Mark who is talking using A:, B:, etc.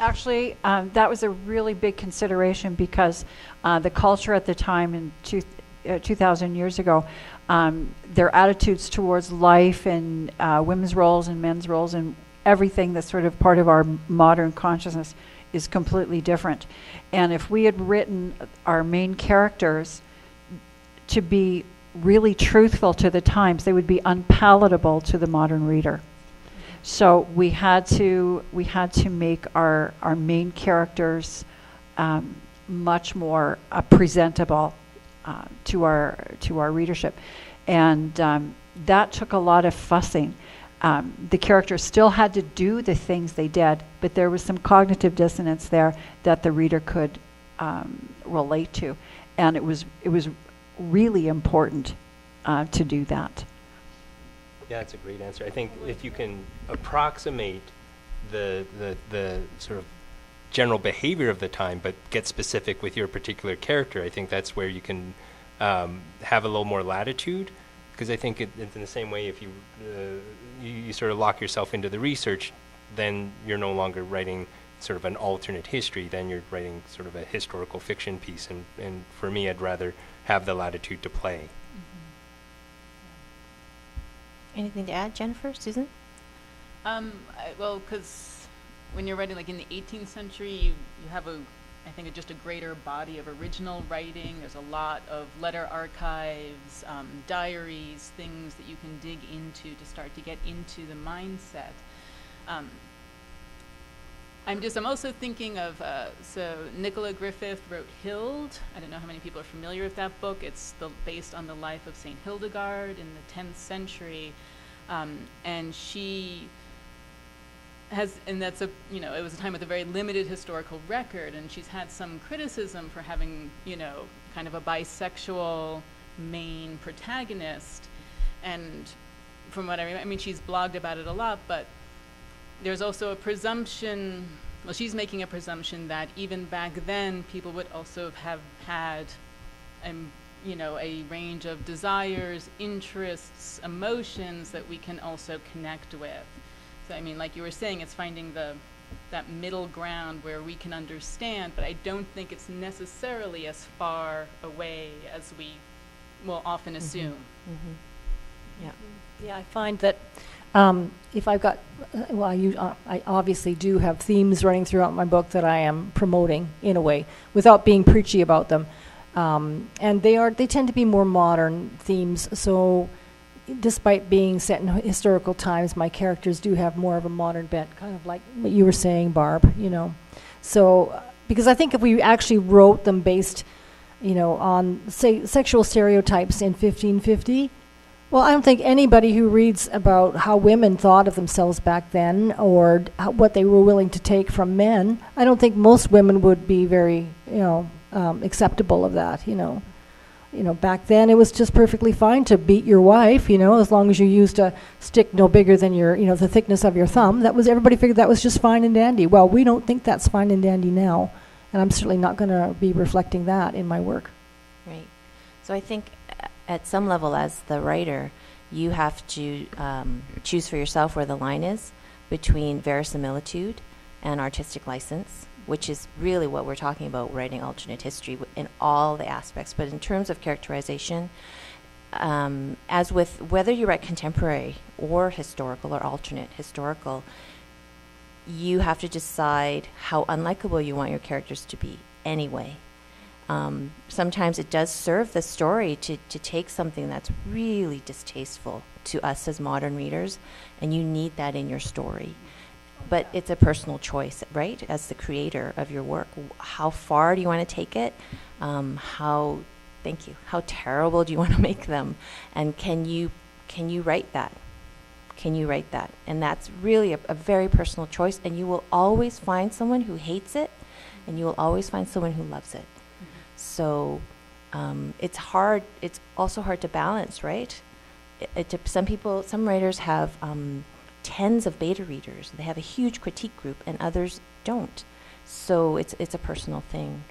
A: Actually, that was a really big consideration because the culture at the time in 2,000 years ago, their attitudes towards life and women's roles and men's roles and everything that's sort of part of our modern consciousness is completely different. And if we had written our main characters to be really truthful to the times, they would be unpalatable to the modern reader. So we had to make our main characters much more presentable to our readership, and that took a lot of fussing. The characters still had to do the things they did, but there was some cognitive dissonance there that the reader could relate to, and it was really important to do that.
B: Yeah, that's a great answer. I think if you can approximate the sort of general behavior of the time, but get specific with your particular character, I think that's where you can have a little more latitude. Because I think it's in the same way, if you sort of lock yourself into the research, then you're no longer writing sort of an alternate history, then you're writing sort of a historical fiction piece. And for me, I'd rather have the latitude to play.
C: Anything to add, Jennifer, Susan?
D: Well, because when you're writing like in the 18th century, you have I think just a greater body of original writing. There's a lot of letter archives, diaries, things that you can dig into to start to get into the mindset. I'm also thinking of, so Nicola Griffith wrote Hild. I don't know how many people are familiar with that book. It's based on the life of Saint Hildegard in the 10th century. And she has, and that's it was a time with a very limited historical record, and she's had some criticism for having, kind of a bisexual main protagonist. And from what I remember, I mean, she's blogged about it a lot, but there's also a presumption, well, she's making a presumption that even back then, people would also have had, a range of desires, interests, emotions that we can also connect with. So, I mean, like you were saying, it's finding that middle ground where we can understand, but I don't think it's necessarily as far away as we will often assume.
C: Yeah.
E: Yeah, I find that if I've got, I obviously do have themes running throughout my book that I am promoting in a way, without being preachy about them, and they tend to be more modern themes. So, despite being set in historical times, my characters do have more of a modern bent, kind of like what you were saying, Barb. So because I think if we actually wrote them based, on say sexual stereotypes in 1550. Well, I don't think anybody who reads about how women thought of themselves back then, or what they were willing to take from men, I don't think most women would be very, acceptable of that. Back then it was just perfectly fine to beat your wife, as long as you used a stick no bigger than your, the thickness of your thumb. Everybody figured that was just fine and dandy. Well, we don't think that's fine and dandy now, and I'm certainly not going to be reflecting that in my work.
C: Right. So I think at some level, as the writer, you have to choose for yourself where the line is between verisimilitude and artistic license, which is really what we're talking about, writing alternate history in all the aspects. But in terms of characterization, as with whether you write contemporary or historical or alternate historical, you have to decide how unlikable you want your characters to be anyway. Sometimes it does serve the story to take something that's really distasteful to us as modern readers, and you need that in your story. But it's a personal choice, right? As the creator of your work, how far do you want to take it? How terrible do you want to make them? And can you write that? Can you write that? And that's really a very personal choice, and you will always find someone who hates it, and you will always find someone who loves it. So it's hard. It's also hard to balance, right? Some writers have tens of beta readers. They have a huge critique group, and others don't. So it's a personal thing.